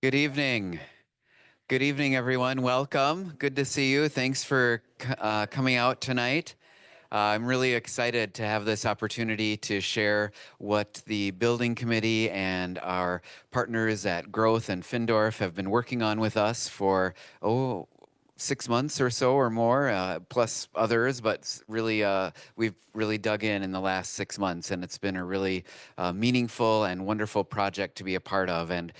Good evening. Good evening, everyone. Welcome. Good to see you. Thanks for coming out tonight. I'm really excited to have this opportunity to share what the building committee and our partners at Growth and Findorf have been working on with us for, 6 months or so or more, plus others, but really we've really dug in the last 6 months, and it's been a really meaningful and wonderful project to be a part of. And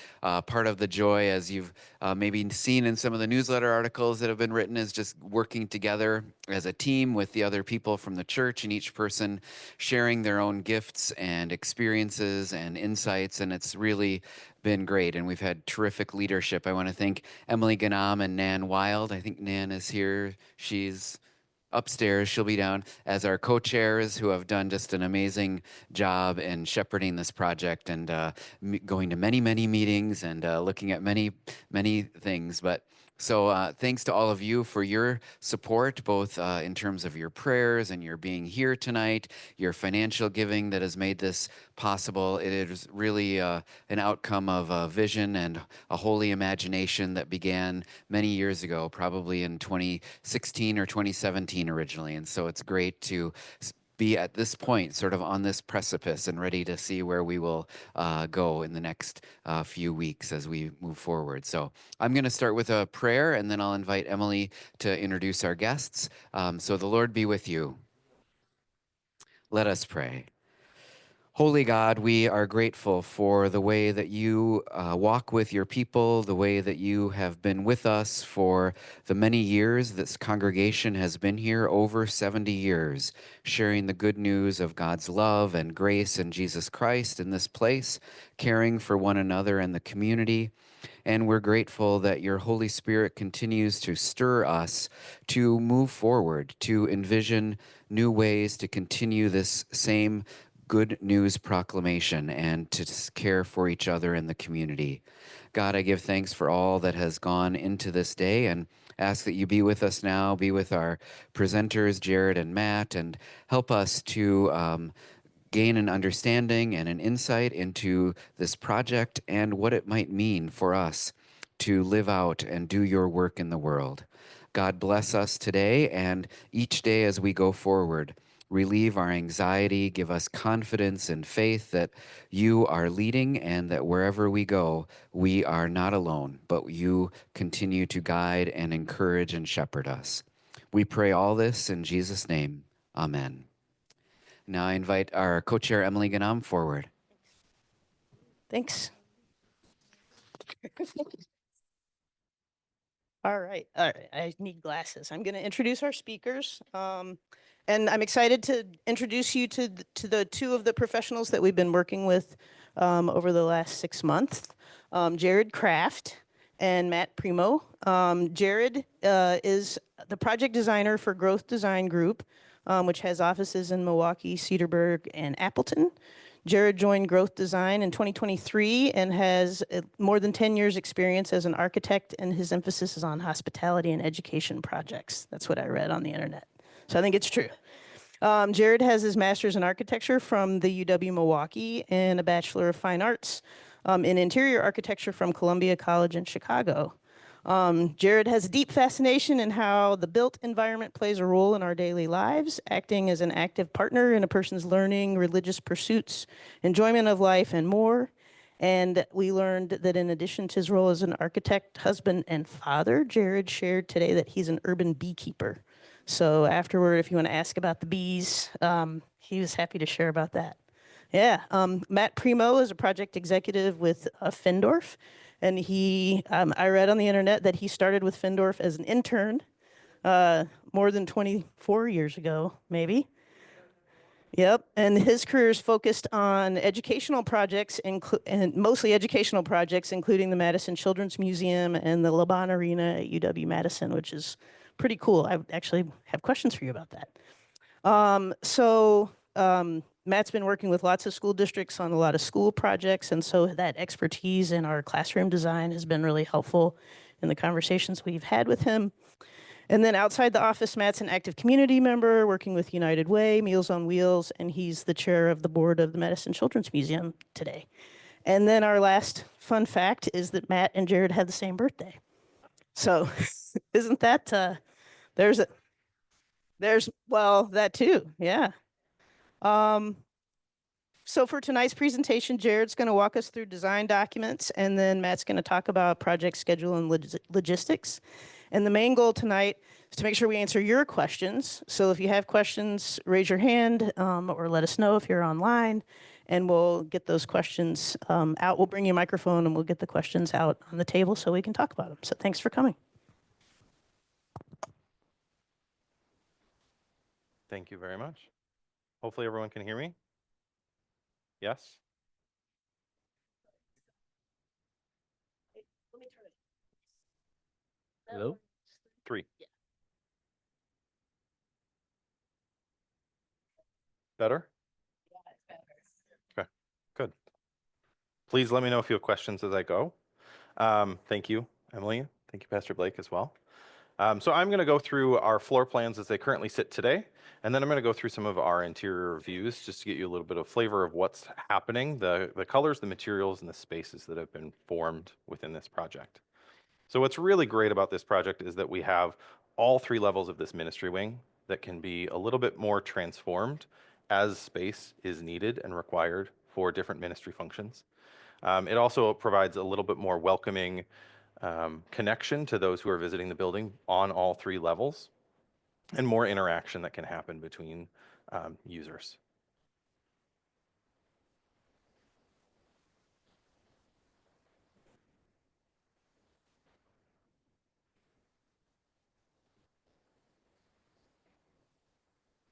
part of the joy, as you've maybe seen in some of the newsletter articles that have been written, is just working together as a team with the other people from the church, and each person sharing their own gifts and experiences and insights. And it's really been great, and we've had terrific leadership. I want to thank Emily Ganam and Nan Wild. I think Nan is here. She's upstairs. She'll be down as our co-chairs, who have done just an amazing job in shepherding this project and going to many, many meetings and looking at many, many things. But so thanks to all of you for your support, both in terms of your prayers and your being here tonight, your financial giving that has made this possible. It is really an outcome of a vision and a holy imagination that began many years ago, probably in 2016 or 2017 originally. And so it's great to be at this point, sort of on this precipice, and ready to see where we will go in the next few weeks as we move forward. So I'm going to start with a prayer, and then I'll invite Emily to introduce our guests. So the Lord be with you. Let us pray. Holy God, we are grateful for the way that you walk with your people, the way that you have been with us for the many years this congregation has been here, over 70 years, sharing the good news of God's love and grace in Jesus Christ in this place, caring for one another and the community. And we're grateful that your Holy Spirit continues to stir us to move forward, to envision new ways to continue this same good news proclamation and to care for each other in the community. God, I give thanks for all that has gone into this day and ask that you be with us now, be with our presenters, Jared and Matt, and help us to gain an understanding and an insight into this project and what it might mean for us to live out and do your work in the world. God bless us today and each day as we go forward. Relieve our anxiety, give us confidence and faith that you are leading and that wherever we go, we are not alone, but you continue to guide and encourage and shepherd us. We pray all this in Jesus' name. Amen. Now I invite our co-chair, Emily Ganam, forward. Thanks. All right. I need glasses. I'm going to introduce our speakers. And I'm excited to introduce you to the two of the professionals that we've been working with over the last 6 months, Jared Kraft and Matt Primo. Jared is the project designer for Growth Design Group, which has offices in Milwaukee, Cedarburg, and Appleton. Jared joined Growth Design in 2023 and has more than 10 years experience as an architect, and his emphasis is on hospitality and education projects. That's what I read on the internet. So I think it's true. Jared has his master's in architecture from the UW Milwaukee and a Bachelor of Fine Arts in interior architecture from Columbia College in Chicago. Jared has a deep fascination in how the built environment plays a role in our daily lives, acting as an active partner in a person's learning, religious pursuits, enjoyment of life, and more. And we learned that in addition to his role as an architect, husband, and father, Jared shared today that he's an urban beekeeper. So afterward, if you want to ask about the bees, he was happy to share about that. Yeah, Matt Primo is a project executive with Findorf. And I read on the internet that he started with Findorf as an intern more than 24 years ago, maybe. Yep, and his career is focused on educational projects, and mostly educational projects, including the Madison Children's Museum and the LeBron Arena at UW-Madison, which is pretty cool. I actually have questions for you about that. Matt's been working with lots of school districts on a lot of school projects, and so that expertise in our classroom design has been really helpful in the conversations we've had with him. And then outside the office, Matt's an active community member working with United Way, Meals on Wheels, and he's the chair of the board of the Madison Children's Museum today. And then our last fun fact is that Matt and Jared had the same birthday. So isn't that, there's a, well, that too. Yeah. Um, so for tonight's presentation, Jared's going to walk us through design documents, and then Matt's going to talk about project schedule and logistics. And the main goal tonight is to make sure we answer your questions. So if you have questions, raise your hand or let us know if you're online, and we'll get those questions out. We'll bring you a microphone and we'll get the questions out on the table so we can talk about them. So thanks for coming. Thank you very much. Hopefully everyone can hear me. Yes? Hello? 3. Better? Okay, good. Please let me know if you have questions as I go. Thank you, Emily. Thank you, Pastor Blake, as well. So I'm going to go through our floor plans as they currently sit today, and then I'm going to go through some of our interior views just to get you a little bit of flavor of what's happening, the colors, the materials, and the spaces that have been formed within this project. So what's really great about this project is that we have all 3 levels of this ministry wing that can be a little bit more transformed as space is needed and required for different ministry functions. It also provides a little bit more welcoming connection to those who are visiting the building on all 3 levels, and more interaction that can happen between users.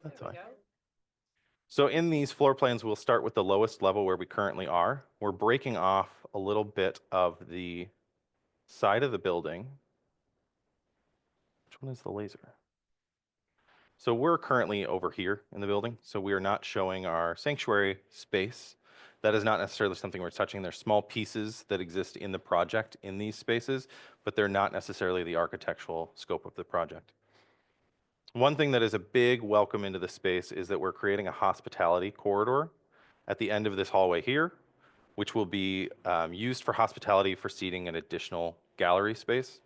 That's fine. So in these floor plans, we'll start with the lowest level where we currently are. We're breaking off a little bit of the side of the building. Which one is the laser? So we're currently over here in the building, so we are not showing our sanctuary space. That is not necessarily something we're touching. There's small pieces that exist in the project in these spaces, but they're not necessarily the architectural scope of the project. One thing that is a big welcome into the space is that we're creating a hospitality corridor at the end of this hallway here, which will be used for hospitality for seating an additional gallery space.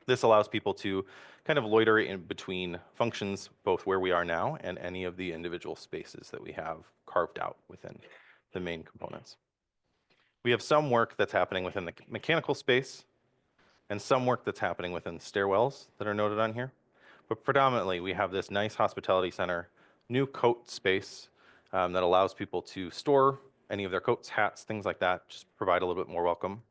This allows people to kind of loiter in between functions, both where we are now and any of the individual spaces that we have carved out within the main components. We have some work that's happening within the mechanical space and some work that's happening within stairwells that are noted on here. But predominantly, we have this nice hospitality center, new coat space that allows people to store any of their coats, hats, things like that, just provide a little bit more welcome.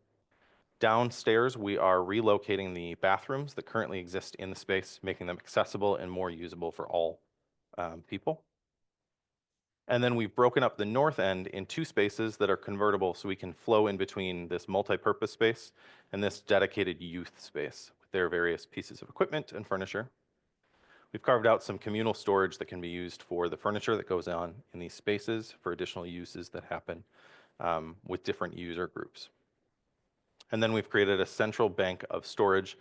Downstairs, we are relocating the bathrooms that currently exist in the space, making them accessible and more usable for all people. And then we've broken up the north end in 2 spaces that are convertible so we can flow in between this multi-purpose space and this dedicated youth space with their various pieces of equipment and furniture. We've carved out some communal storage that can be used for the furniture that goes on in these spaces for additional uses that happen with different user groups. And then we've created a central bank of storage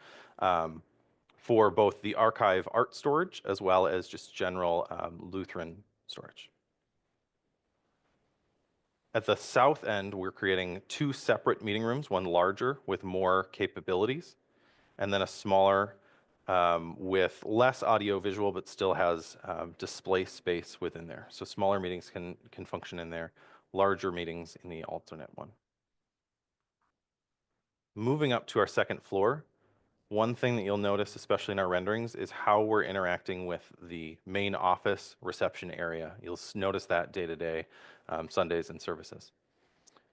for both the archive art storage as well as just general Lutheran storage. At the south end, we're creating 2 separate meeting rooms, one larger with more capabilities, and then a smaller with less audio visual, but still has display space within there. So smaller meetings can function in there, larger meetings in the alternate one. Moving up to our second floor, one thing that you'll notice, especially in our renderings, is how we're interacting with the main office reception area. You'll notice that day to day, Sundays and services.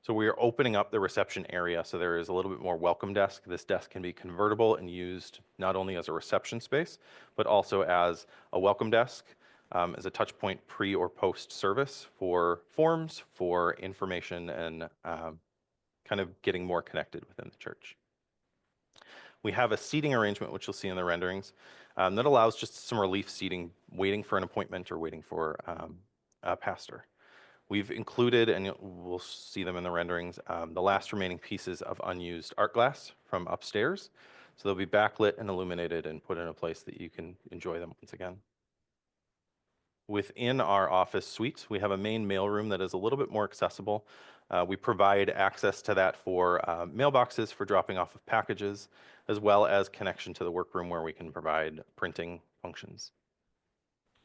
So we are opening up the reception area so there is a little bit more welcome desk. This desk can be convertible and used not only as a reception space, but also as a welcome desk, as a touch point pre or post service for forms, for information, and kind of getting more connected within the church. We have a seating arrangement, which you'll see in the renderings, that allows just some relief seating, waiting for an appointment or waiting for a pastor. We've included, and we'll see them in the renderings, the last remaining pieces of unused art glass from upstairs. So they'll be backlit and illuminated and put in a place that you can enjoy them once again. Within our office suite, we have a main mailroom that is a little bit more accessible. We provide access to that for mailboxes for dropping off of packages, as well as connection to the workroom where we can provide printing functions.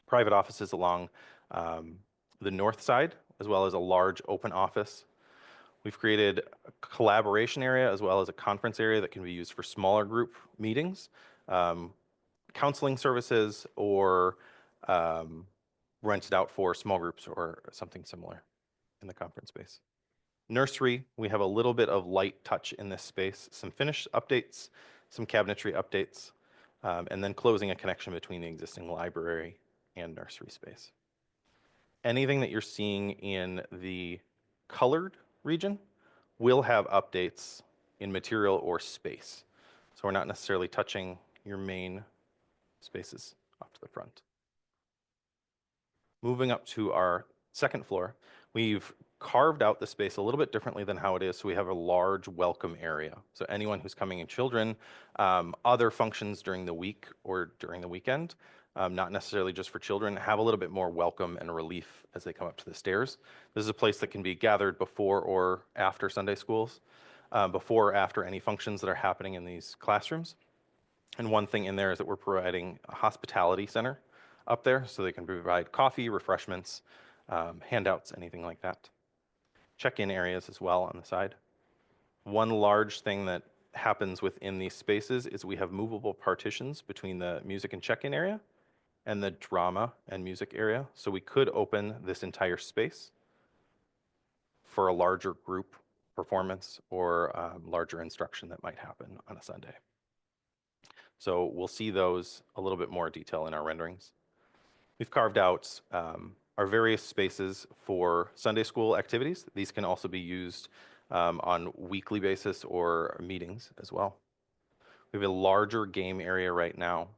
Private offices along the north side, as well as a large open office. We've created a collaboration area as well as a conference area that can be used for smaller group meetings, counseling services, or rented out for small groups or something similar in the conference space. Nursery, we have a little bit of light touch in this space, some finish updates, some cabinetry updates, and then closing a connection between the existing library and nursery space. Anything that you're seeing in the colored region will have updates in material or space. So we're not necessarily touching your main spaces off to the front. Moving up to our second floor, we've carved out the space a little bit differently than how it is. So we have a large welcome area. So anyone who's coming in, children, other functions during the week or during the weekend, not necessarily just for children, have a little bit more welcome and relief as they come up to the stairs. This is a place that can be gathered before or after Sunday schools, before or after any functions that are happening in these classrooms. And one thing in there is that we're providing a hospitality center up there, so they can provide coffee, refreshments, handouts, anything like that. Check-in areas as well on the side. One large thing that happens within these spaces is we have movable partitions between the music and check-in area and the drama and music area. So we could open this entire space for a larger group performance or larger instruction that might happen on a Sunday. So we'll see those a little bit more detail in our renderings. We've carved out our various spaces for Sunday school activities. These can also be used on weekly basis or meetings as well. We have a larger game area right now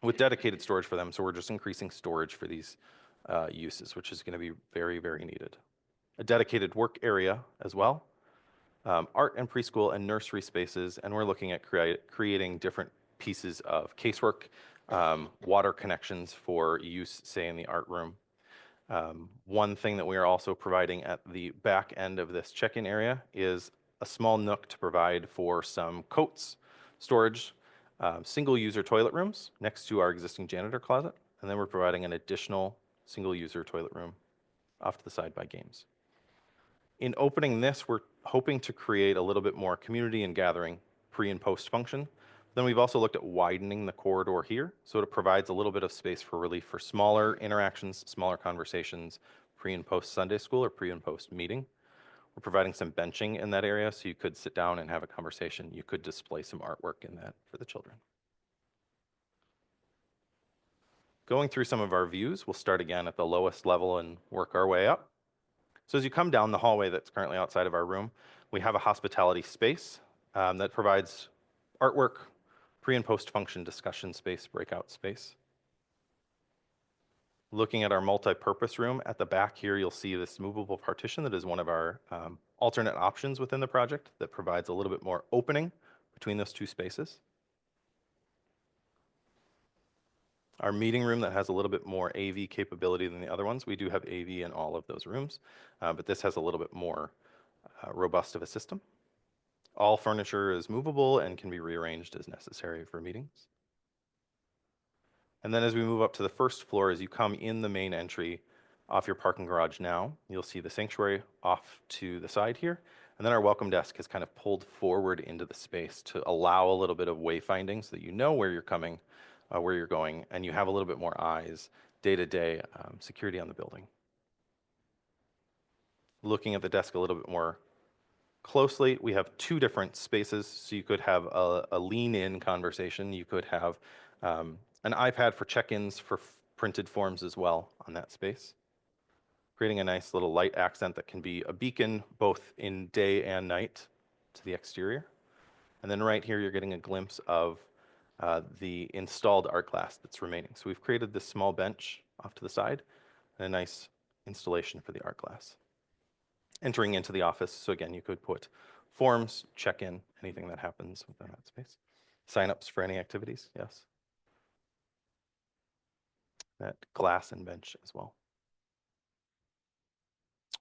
with dedicated storage for them, so we're just increasing storage for these uses, which is going to be very, very needed. A dedicated work area as well, art and preschool and nursery spaces, and we're looking at creating different pieces of casework, water connections for use, say, in the art room. One thing that we are also providing at the back end of this check-in area is a small nook to provide for some coats, storage, single-user toilet rooms next to our existing janitor closet, and then we're providing an additional single-user toilet room off to the side by games. In opening this, we're hoping to create a little bit more community and gathering pre and post function. Then we've also looked at widening the corridor here, so it provides a little bit of space for relief for smaller interactions, smaller conversations, pre and post Sunday school or pre and post meeting. We're providing some benching in that area, so you could sit down and have a conversation. You could display some artwork in that for the children. Going through some of our views, we'll start again at the lowest level and work our way up. So as you come down the hallway that's currently outside of our room, we have a hospitality space that provides artwork, pre and post function discussion space, breakout space. Looking at our multi-purpose room at the back here, you'll see this movable partition that is one of our alternate options within the project that provides a little bit more opening between those two spaces. Our meeting room that has a little bit more AV capability than the other ones. We do have AV in all of those rooms, but this has a little bit more robust of a system. All furniture is movable and can be rearranged as necessary for meetings. And then as we move up to the first floor, as you come in the main entry off your parking garage now, you'll see the sanctuary off to the side here. And then our welcome desk is kind of pulled forward into the space to allow a little bit of wayfinding so that you know where you're coming, where you're going, and you have a little bit more eyes, day-to-day security on the building. Looking at the desk a little bit more closely, we have two different spaces, so you could have a lean-in conversation. You could have an iPad for check-ins for printed forms as well on that space, creating a nice little light accent that can be a beacon both in day and night to the exterior. And then right here, you're getting a glimpse of the installed art glass that's remaining. So we've created this small bench off to the side and a nice installation for the art glass. Entering into the office, so again, you could put forms, check-in, anything that happens within that space. Sign-ups for any activities, yes. That glass and bench as well.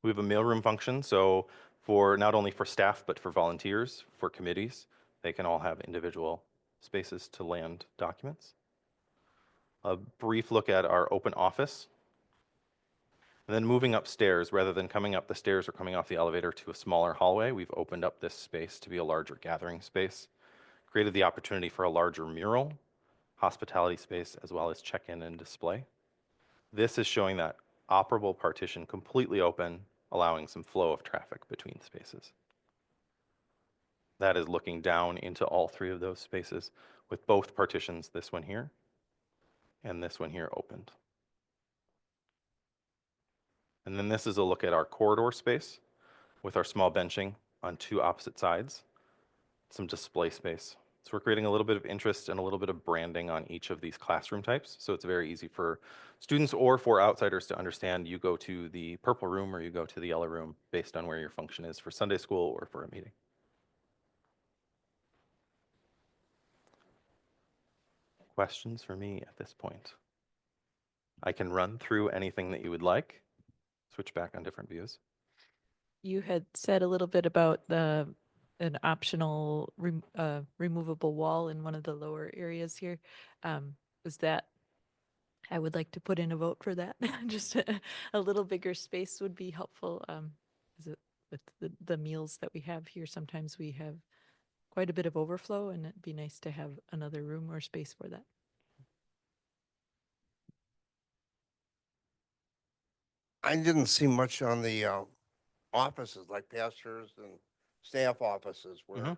We have a mailroom function, so for not only for staff, but for volunteers, for committees, they can all have individual spaces to land documents. A brief look at our open office. And then moving upstairs, rather than coming up the stairs or coming off the elevator to a smaller hallway, we've opened up this space to be a larger gathering space, created the opportunity for a larger mural, hospitality space, as well as check-in and display. This is showing that operable partition completely open, allowing some flow of traffic between spaces. That is looking down into all three of those spaces with both partitions, this one here and this one here opened. And then this is a look at our corridor space with our small benching on two opposite sides, some display space. So we're creating a little bit of interest and a little bit of branding on each of these classroom types. So it's very easy for students or for outsiders to understand you go to the purple room or you go to the yellow room based on where your function is for Sunday school or for a meeting. Questions for me at this point? I can run through anything that you would like. Switch back on different views. You had said a little bit about an optional removable wall in one of the lower areas here. Is that, I would like to put in a vote for that. Just a little bigger space would be helpful. Is it with the meals that we have here? Sometimes we have quite a bit of overflow, and it'd be nice to have another room or space for that. I didn't see much on the offices, like pastors and staff offices. Where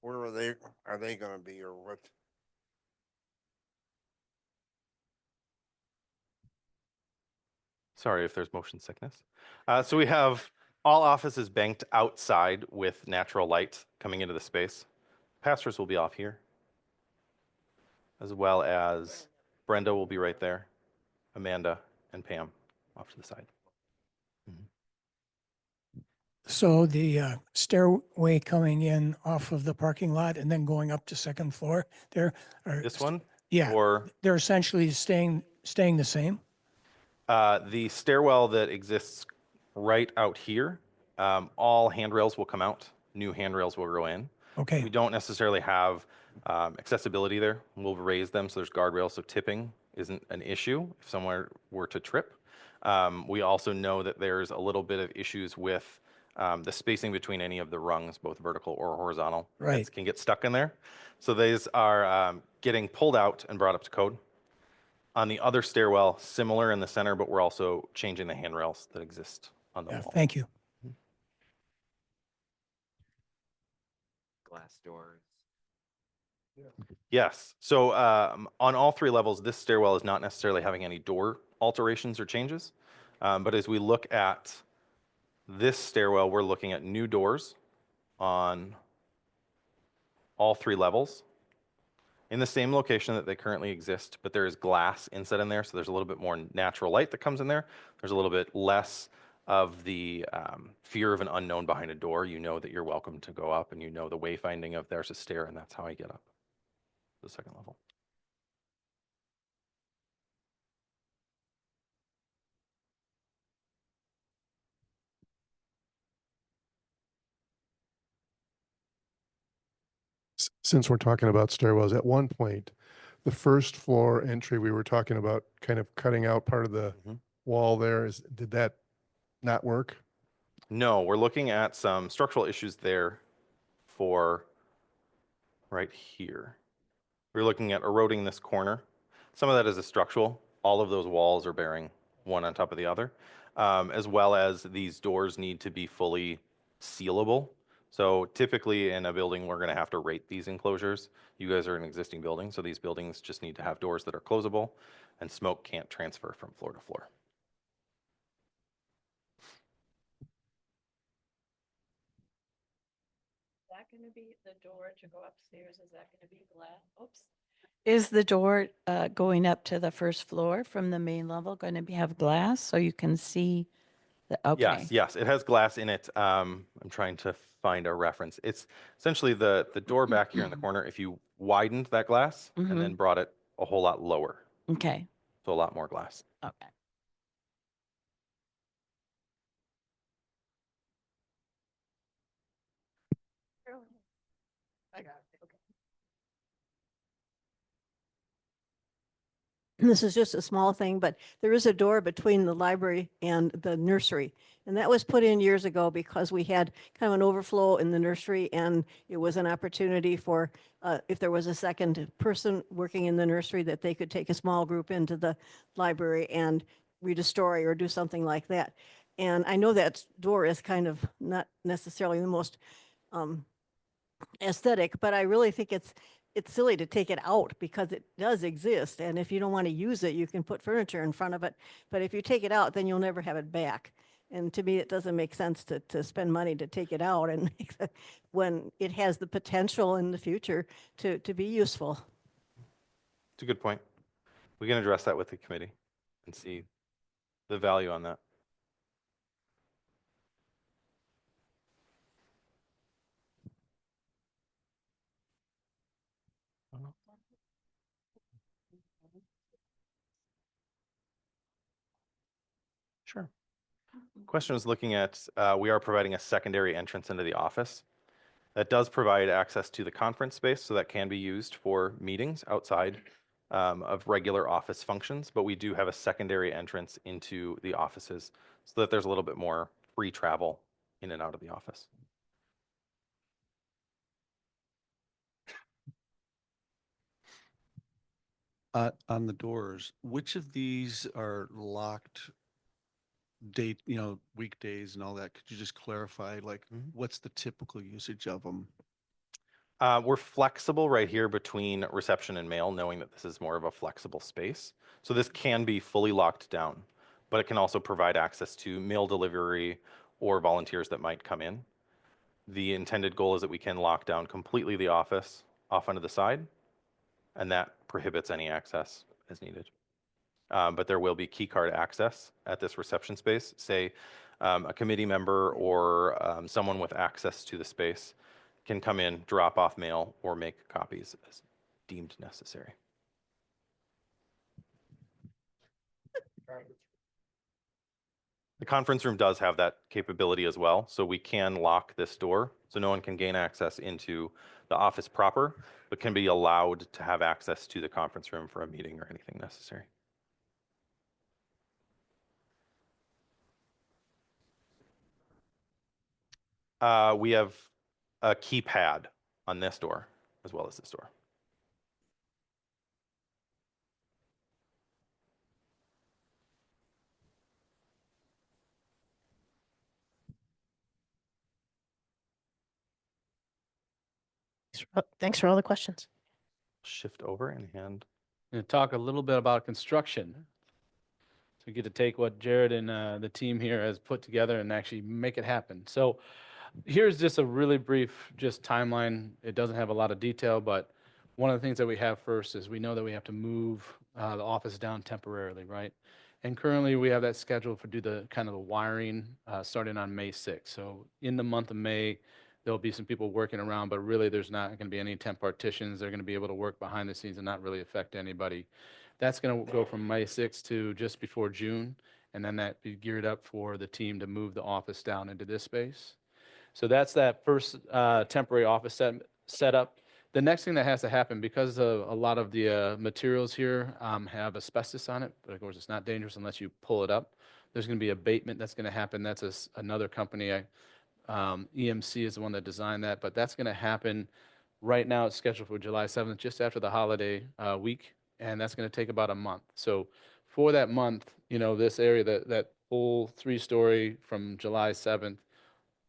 are they going to be, or what? Sorry if there's motion sickness. So we have all offices banked outside with natural light coming into the space. Pastors will be off here, as well as Brenda will be right there, Amanda and Pam off to the side. So the stairway coming in off of the parking lot and then going up to second floor there are. This one? Yeah, Or they're essentially staying the same. the stairwell that exists right out here, all handrails will come out. New handrails will go in. We Okay, don't necessarily have accessibility there. We'll raise them so there's guardrails, so tipping isn't an issue if someone were to trip. We also know that there's a little bit of issues with the spacing between any of the rungs, both vertical or horizontal. Right. Kids can get stuck in there. So these are getting pulled out and brought up to code. On the other stairwell, similar in the center, but we're also changing the handrails that exist on the yeah, wall. thank you. Glass doors. Yes. So on all three levels, this stairwell is not necessarily having any door alterations or changes. But as we look at this stairwell, we're looking at new doors on all three levels in the same location that they currently exist, but there is glass inset in there, so there's a little bit more natural light that comes in there. There's a little bit less of the fear of an unknown behind a door. You know that you're welcome to go up, and you know the wayfinding of there's a stair, and that's how I get up to the second level. Since we're talking about stairwells, at one point, the first floor entry, we were talking about kind of cutting out part of the Mhm. wall there. Did that not work? No, we're looking at some structural issues there for right here. We're looking at eroding this corner. Some of that is a structural. All of those walls are bearing one on top of the other, as well as these doors need to be fully sealable. So typically in a building, we're going to have to rate these enclosures. You guys are an existing building, so these buildings just need to have doors that are closable, and smoke can't transfer from floor to floor. Is that going to be the door to go upstairs? Is that going to be glass? Oops. Is the door going up to the first floor from the main level going to have glass so you can see the, okay. Yes, it has glass in it. I'm trying to find a reference. It's essentially the door back here in the corner. If you widened that glass and then brought it a whole lot lower, Okay, so a lot more glass. okay. This is just a small thing, but there is a door between the library and the nursery. And that was put in years ago because we had kind of an overflow in the nursery, and it was an opportunity for, if there was a second person working in the nursery, that they could take a small group into the library and read a story or do something like that. And I know that door is kind of not necessarily the most aesthetic, but I really think it's silly to take it out because it does exist. And if you don't want to use it, you can put furniture in front of it. But if you take it out, then you'll never have it back. And to me, it doesn't make sense to spend money to take it out and when it has the potential in the future to be useful. It's a good point. We can address that with the committee and see the value on that. Sure. Question is looking at, we are providing a secondary entrance into the office. That does provide access to the conference space, so that can be used for meetings outside of regular office functions, but we do have a secondary entrance into the offices so that there's a little bit more free travel in and out of the office. On the doors, which of these are locked date, weekdays and all that? Could you just clarify, like, what's the typical usage of them? We're flexible right here between reception and mail, knowing that this is more of a flexible space. So this can be fully locked down, but it can also provide access to mail delivery or volunteers that might come in. The intended goal is that we can lock down completely the office off onto the side, and that prohibits any access as needed. But there will be key card access at this reception space. Say a committee member or someone with access to the space can come in, drop off mail, or make copies as deemed necessary. The conference room does have that capability as well, so we can lock this door so no one can gain access into the office proper, but can be allowed to have access to the conference room for a meeting or anything necessary. We have a keypad on this door as well as this door. Thanks for all the questions. Shift over and hand. Going to talk a little bit about construction. So we get to take what Jared and the team here has put together and actually make it happen. So here's just a really brief timeline. It doesn't have a lot of detail, but one of the things that we have first is we know that we have to move the office down temporarily, right? And currently we have that scheduled for do the kind of the wiring starting on May 6th. So in the month of May, there'll be some people working around, but really there's not going to be any temp partitions. They're going to be able to work behind the scenes and not really affect anybody. That's going to go from May 6th to just before June, and then that be geared up for the team to move the office down into this space. So that's that first temporary office setup. The next thing that has to happen, because a lot of the materials here have asbestos on it, but of course it's not dangerous unless you pull it up. There's going to be abatement that's going to happen. That's another company. EMC is the one that designed that, but that's going to happen. Right now it's scheduled for July 7th, just after the holiday week, and that's going to take about a month. So for that month, this area, that whole 3-story from July 7th,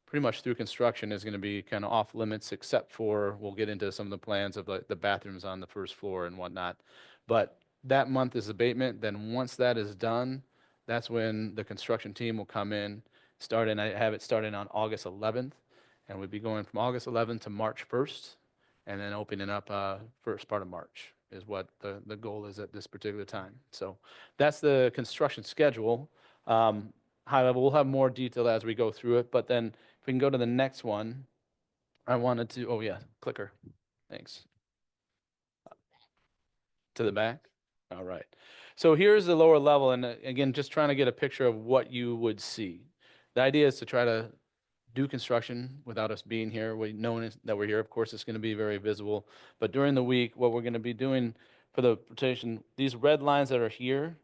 pretty much through construction is going to be kind of off limits, except for, we'll get into some of the plans of the bathrooms on the first floor and whatnot. But that month is abatement. Then once that is done, that's when the construction team will come in, I have it starting on August 11th, and we'll be going from August 11th to March 1st, and then opening up first part of March is what the goal is at this particular time. So that's the construction schedule. High level, we'll have more detail as we go through it, but then if we can go to the next one, I wanted to, oh yeah, clicker, thanks. To the back? All right. So here's the lower level, and again, just trying to get a picture of what you would see. The idea is to try to do construction without us being here. We know that we're here. Of course, it's going to be very visible. But during the week, what we're going to be doing for for the rotation, these red lines that are here,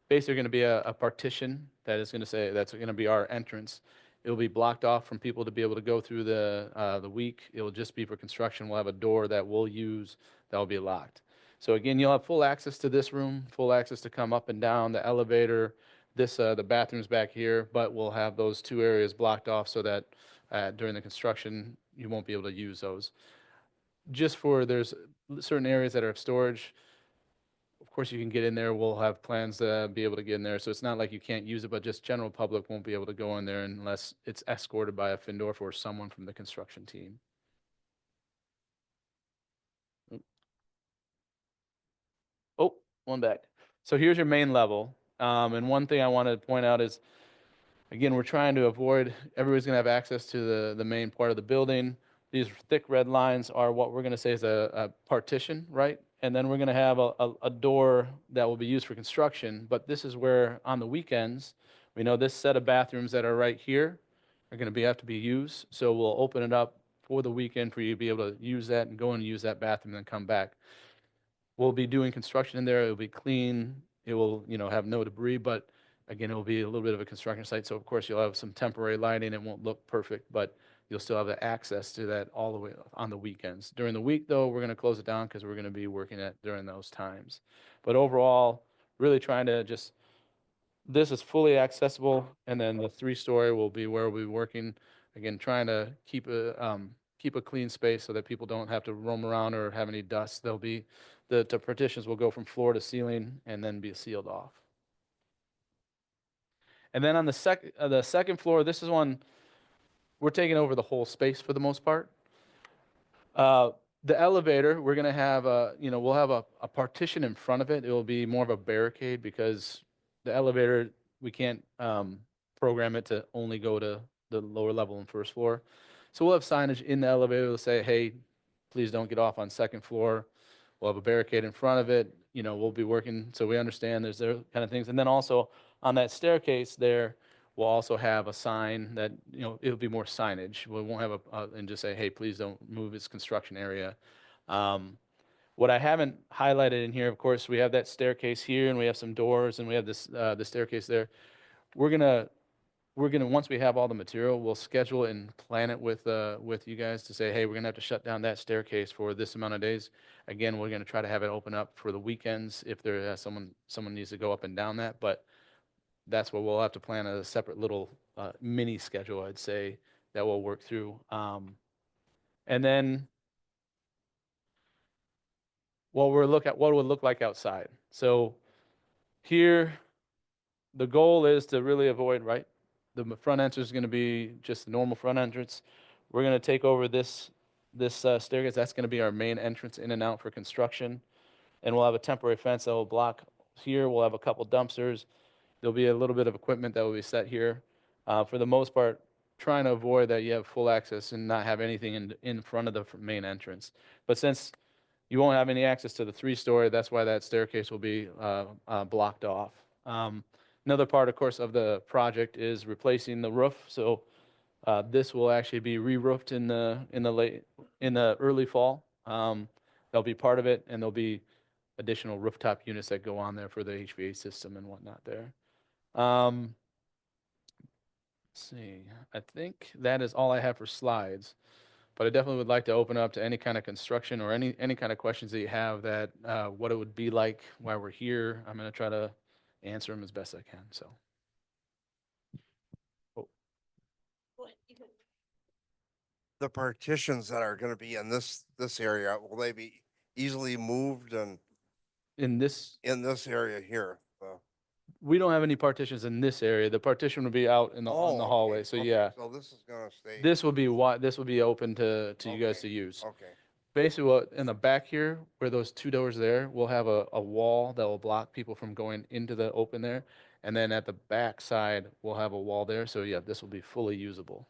basically going to be a partition that is going to say that's going to be our entrance. It will be blocked off from people to be able to go through the week. It will just be for construction. We'll have a door that we'll use that will be locked. So again, you'll have full access to this room, full access to come up and down the elevator. This the bathrooms back here, but we'll have those two areas blocked off so that during the construction you won't be able to use those. Just for there's certain areas that are of storage. Of course, you can get in there. We'll have plans to be able to get in there. So it's not like you can't use it, but just general public won't be able to go in there unless it's escorted by a Findorf or someone from the construction team. Oh, one back. So here's your main level. And one thing I wanted to point out is, again, we're trying to avoid, everybody's going to have access to the main part of the building. These thick red lines are what we're going to say is a partition, right? And then we're going to have a door that will be used for construction. But this is where, on the weekends, we know this set of bathrooms that are right here are going to have to be used. So we'll open it up for the weekend for you to be able to use that and go and use that bathroom and then come back. We'll be doing construction in there. It'll be clean. It will, have no debris, but again, it will be a little bit of a construction site. So of course you'll have some temporary lighting. It won't look perfect, but you'll still have the access to that all the way on the weekends. During the week though, we're going to close it down because we're going to be working during those times. But overall, really trying to this is fully accessible. And then the 3-story will be where we'll be working. Again, trying to keep a clean space so that people don't have to roam around or have any dust. There'll be, the partitions will go from floor to ceiling and then be sealed off. And then on the second floor, this is one, we're taking over the whole space for the most part. The elevator, we're going to have we'll have a partition in front of it. It will be more of a barricade because the elevator, we can't program it to only go to the lower level and first floor. So we'll have signage in the elevator that'll say, hey, please don't get off on second floor. We'll have a barricade in front of it. We'll be working so we understand there's there kind of things. And then also on that staircase there, we'll also have a sign that, it'll be more signage. We won't have and just say, hey, please don't move this construction area. What I haven't highlighted in here, of course, we have that staircase here and we have some doors and we have this, the staircase there. We're gonna, once we have all the material, we'll schedule it and plan it with you guys to say, hey, we're gonna have to shut down that staircase for this amount of days. Again, we're gonna try to have it open up for the weekends if there someone needs to go up and down that, but that's what we'll have to plan a separate little mini schedule, I'd say, that we'll work through. And then we'll look at what it would look like outside. So here, the goal is to really avoid, right? The front entrance is going to be just the normal front entrance. We're going to take over this staircase. That's going to be our main entrance in and out for construction. And we'll have a temporary fence that will block here. We'll have a couple dumpsters. There'll be a little bit of equipment that will be set here. For the most part, trying to avoid that you have full access and not have anything in front of the main entrance. But since you won't have any access to the 3-story, that's why that staircase will be blocked off. Another part, of course, of the project is replacing the roof. So this will actually be re-roofed in the early fall. That'll be part of it, and there'll be additional rooftop units that go on there for the HVAC system and whatnot there. Let's see. I think that is all I have for slides. But I definitely would like to open up to any kind of construction or any kind of questions that you have that what it would be like while we're here. I'm going to try to answer them as best I can. So. Oh. The partitions that are going to be in this area, will they be easily moved and In this, area here? we don't have any partitions in this area. The partition would be out in the on the hallway. Okay, So okay, yeah, So this is going to stay. this will be open to you guys Okay, to use. Okay. Basically, what in the back here, where those 2 doors there, we'll have a wall that will block people from going into the open there. And then at the back side, we'll have a wall there. So yeah, this will be fully usable.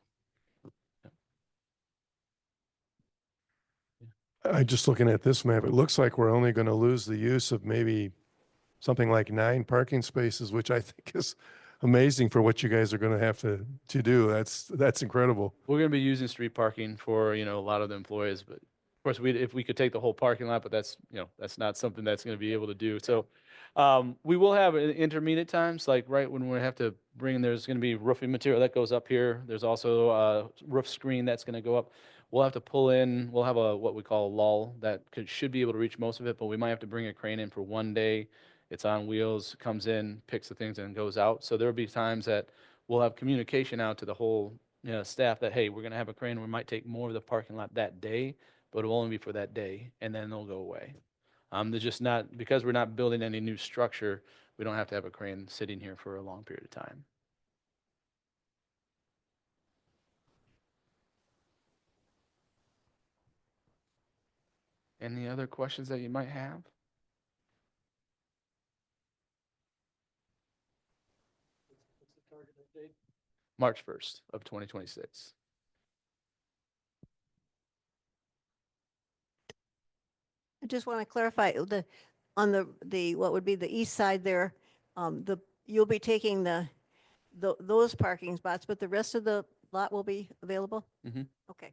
I just looking at this map, it looks like we're only going to lose the use of maybe something like 9 parking spaces, which I think is amazing for what you guys are going to have to do. That's incredible. We're going to be using street parking for, a lot of the employees, but Of course, if we could take the whole parking lot, but that's, that's not something that's going to be able to do. So we will have intermediate times, like right when we have to bring, there's going to be roofing material that goes up here. There's also a roof screen that's going to go up. We'll have to pull in, we'll have what we call a lull that should be able to reach most of it, but we might have to bring a crane in for one day. It's on wheels, comes in, picks the things and goes out. So there'll be times that we'll have communication out to the whole staff that, hey, we're going to have a crane. We might take more of the parking lot that day, but it'll only be for that day, and then they'll go away. They're just not, because we're not building any new structure, we don't have to have a crane sitting here for a long period of time. Any other questions that you might have? What's the targeted date? March 1st of 2026. I just want to clarify on the what would be the east side there, you'll be taking those parking spots, but the rest of the lot will be available? Mhm. Okay.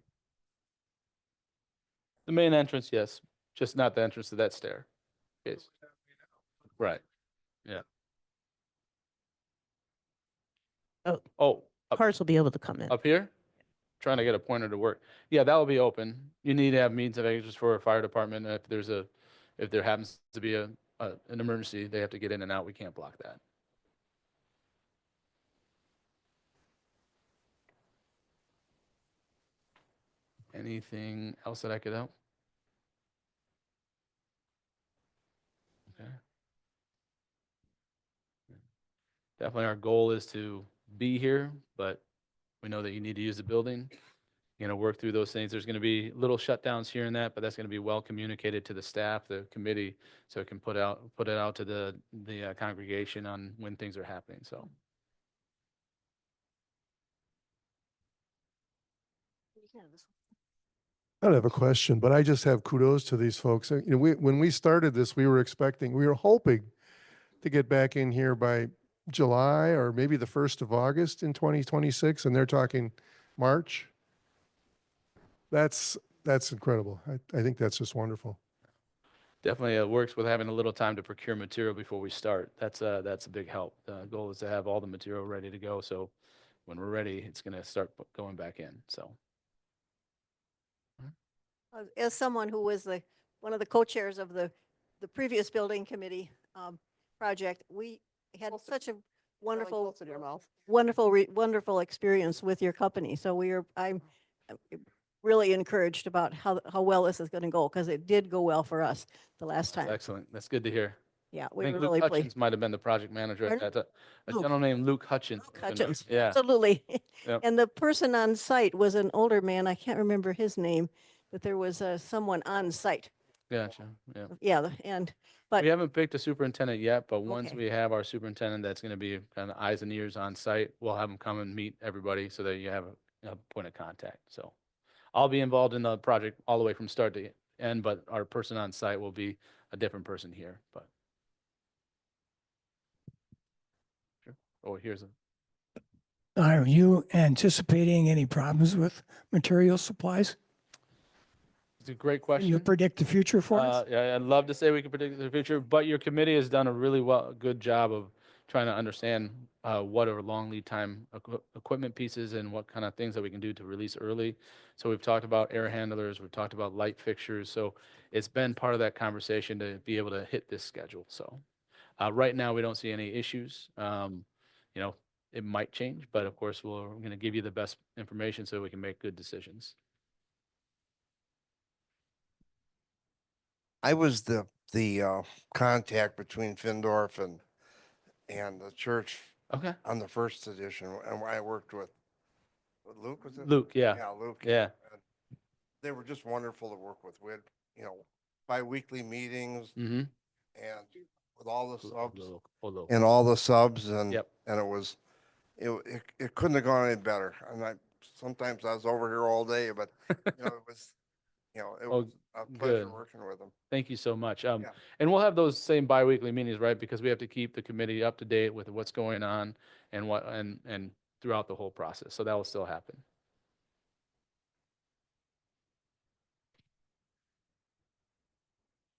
The main entrance, yes, just not the entrance to that stair. Yes. Right. Yeah. Oh. Oh, up, Cars will be able to come in. up here? Trying to get a pointer to work. Yeah, that will be open. You need to have means of exits for a fire department. If there happens to be an emergency, they have to get in and out. We can't block that. Anything else that I could help? Okay. Definitely our goal is to be here, but we know that you need to use the building, work through those things. There's going to be little shutdowns here and that, but that's going to be well communicated to the staff, the committee, so it can put it out to the congregation on when things are happening. So. I don't have a question, but I just have kudos to these folks. When we started this, we were hoping to get back in here by July or maybe the 1st of August in 2026, and they're talking March. That's incredible. I think that's just wonderful. Definitely it works with having a little time to procure material before we start. That's a big help. The goal is to have all the material ready to go. So when we're ready, it's going to start going back in. So. As someone who was one of the co-chairs of the previous building committee project, we had such a wonderful, wonderful experience with your company. So I'm really encouraged about how well this is going to go, because it did go well for us the last time. Excellent. That's good to hear. Yeah, I we think were Luke really Hutchins pleased. might have been the project manager at Pardon? that. A Luke. gentleman named Luke Hutchins. Hutchins, Yeah. absolutely. Yep. And the person on site was an older man. I can't remember his name, but there was someone on site. Gotcha. Yeah. Yeah, but We haven't picked a superintendent yet, but once Okay. we have our superintendent, that's going to be kind of eyes and ears on site. We'll have him come and meet everybody so that you have a point of contact. So I'll be involved in the project all the way from start to end, but our person on site will be a different person here. But sure. Oh, here's a. Are you anticipating any problems with material supplies? It's a great Can question. you predict the future for us? Yeah, I'd love to say we can predict the future, but your committee has done a really good job of trying to understand what are long lead time equipment pieces and what kind of things that we can do to release early. So we've talked about air handlers, we've talked about light fixtures. So it's been part of that conversation to be able to hit this schedule. So right now we don't see any issues. It might change, but of course we're going to give you the best information so we can make good decisions. I was the contact between Findorf and the church Okay. on the first edition, and I worked with Luke, was it? Luke, yeah. Yeah, Luke. Yeah. and They were just wonderful to work with. We had, bi-weekly meetings Mm-hmm. and with all the subs Hello. and all the subs, and Yep. and it couldn't have gone any better. And sometimes I was over here all day, but it was Oh, a pleasure good. working with them. Thank you so much. Yeah. And we'll have those same biweekly meetings, right? Because we have to keep the committee up to date with what's going on and throughout the whole process. So that will still happen.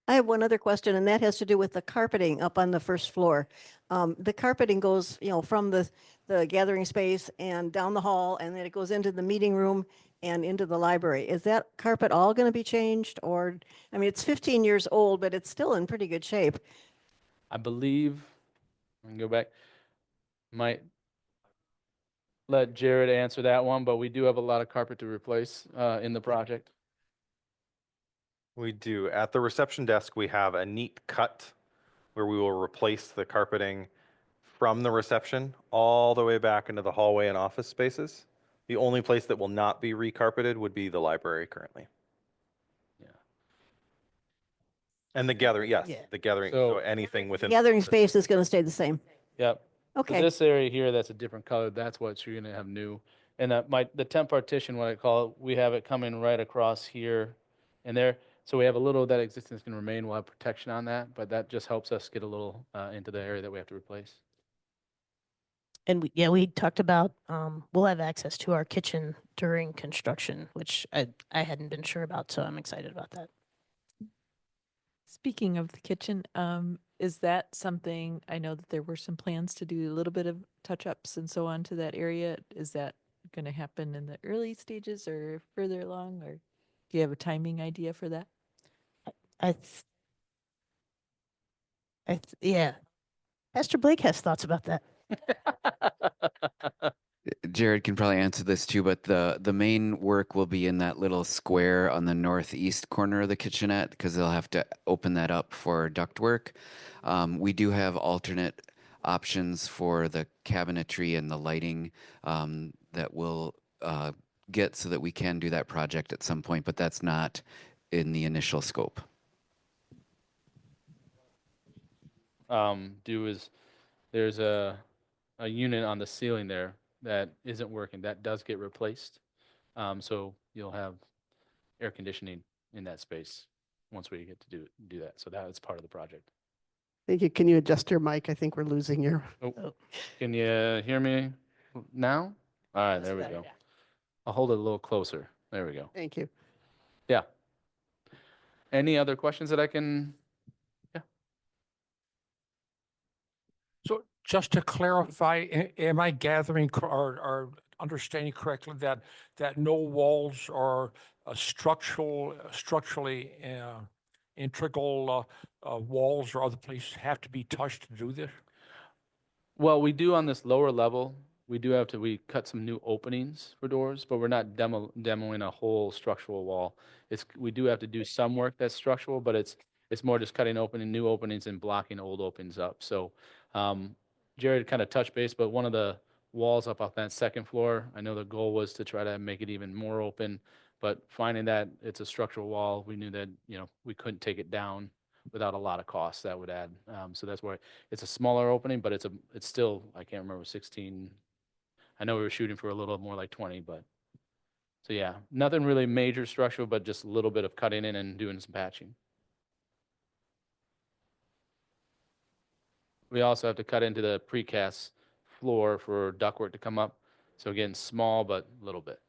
I have one other question, and that has to do with the carpeting up on the first floor. The carpeting goes, from the gathering space and down the hall, and then it goes into the meeting room and into the library. Is that carpet all going to be changed? Or, I mean, it's 15 years old, but it's still in pretty good shape. I believe, I can go back, might let Jared answer that one, but we do have a lot of carpet to replace in the project. We do. At the reception desk, we have a neat cut where we will replace the carpeting from the reception all the way back into the hallway and office spaces. The only place that will not be recarpeted would be the library currently. Yeah. And the gathering, yes, Yeah. the gathering, so So- anything within. Gathering space is going to stay the same. Yep. So Okay. this area here, that's a different color. That's what you're gonna have new. And the temp partition, what I call it, we have it coming right across here and there. So we have a little of that existence can remain. We'll have protection on that, but that just helps us get a little into the area that we have to replace. And we talked about, we'll have access to our kitchen during construction, which I hadn't been sure about, so I'm excited about that. Speaking of the kitchen, is that something, I know that there were some plans to do a little bit of touch-ups and so on to that area. Is that going to happen in the early stages or further along, or do you have a timing idea for that? Yeah. Pastor Blake has thoughts about that. Jared can probably answer this too, but the main work will be in that little square on the northeast corner of the kitchenette because they'll have to open that up for ductwork. We do have alternate options for the cabinetry and the lighting that we'll get so that we can do that project at some point, but that's not in the initial scope. There's a unit on the ceiling there that isn't working. That does get replaced. So you'll have air conditioning in that space once we get to do that. So that's part of the project. Thank you. Can you adjust your mic? I think we're losing your. Oh, can you hear me now? All right, there we go. I'll hold it a little closer. There we go. Thank you. Yeah. Any other questions that I can? Yeah. So just to clarify, am I gathering or understanding correctly that no walls or structurally integral walls or other places have to be touched to do this? Well, we do on this lower level. We cut some new openings for doors, but we're not demoing a whole structural wall. We do have to do some work that's structural, but it's more just cutting new openings and blocking old openings up. So Jared kind of touched base, but one of the walls up on that second floor, I know the goal was to try to make it even more open, but finding that it's a structural wall, we knew that, we couldn't take it down without a lot of costs that would add. So that's why it's a smaller opening, but it's still, I can't remember, 16. I know we were shooting for a little more like 20, but so yeah, nothing really major structural, but just a little bit of cutting in and doing some patching. We also have to cut into the precast floor for ductwork to come up. So again, small, but a little bit.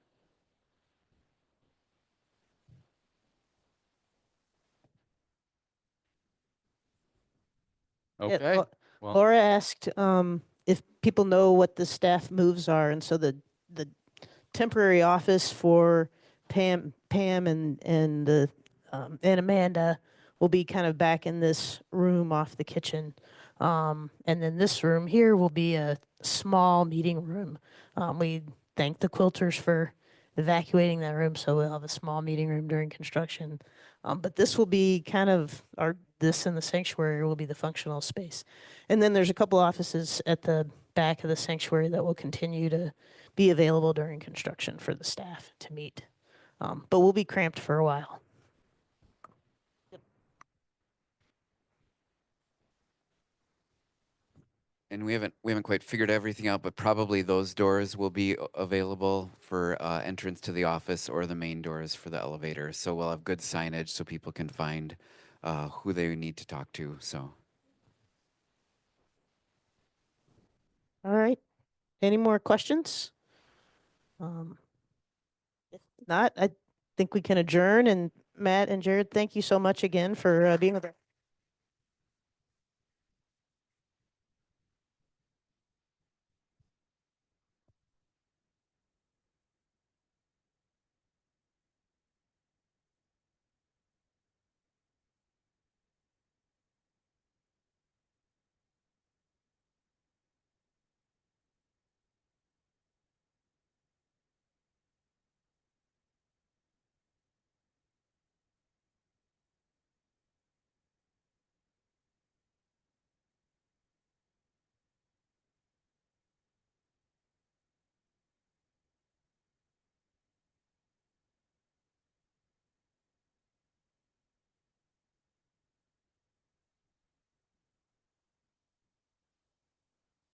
Yeah, Okay. Well, Laura asked if people know what the staff moves are, and so the temporary office for Pam and Amanda will be kind of back in this room off the kitchen, and then this room here will be a small meeting room. We thank the quilters for evacuating that room, so we'll have a small meeting room during construction. But this will be kind of this and the sanctuary will be the functional space. And then there's a couple offices at the back of the sanctuary that will continue to be available during construction for the staff to meet. But we'll be cramped for a while. And we haven't quite figured everything out, but probably those doors will be available for entrance to the office or the main doors for the elevator. So we'll have good signage so people can find who they need to talk to. So. All right. Any more questions? If not, I think we can adjourn and Matt and Jared, thank you so much again for being with us.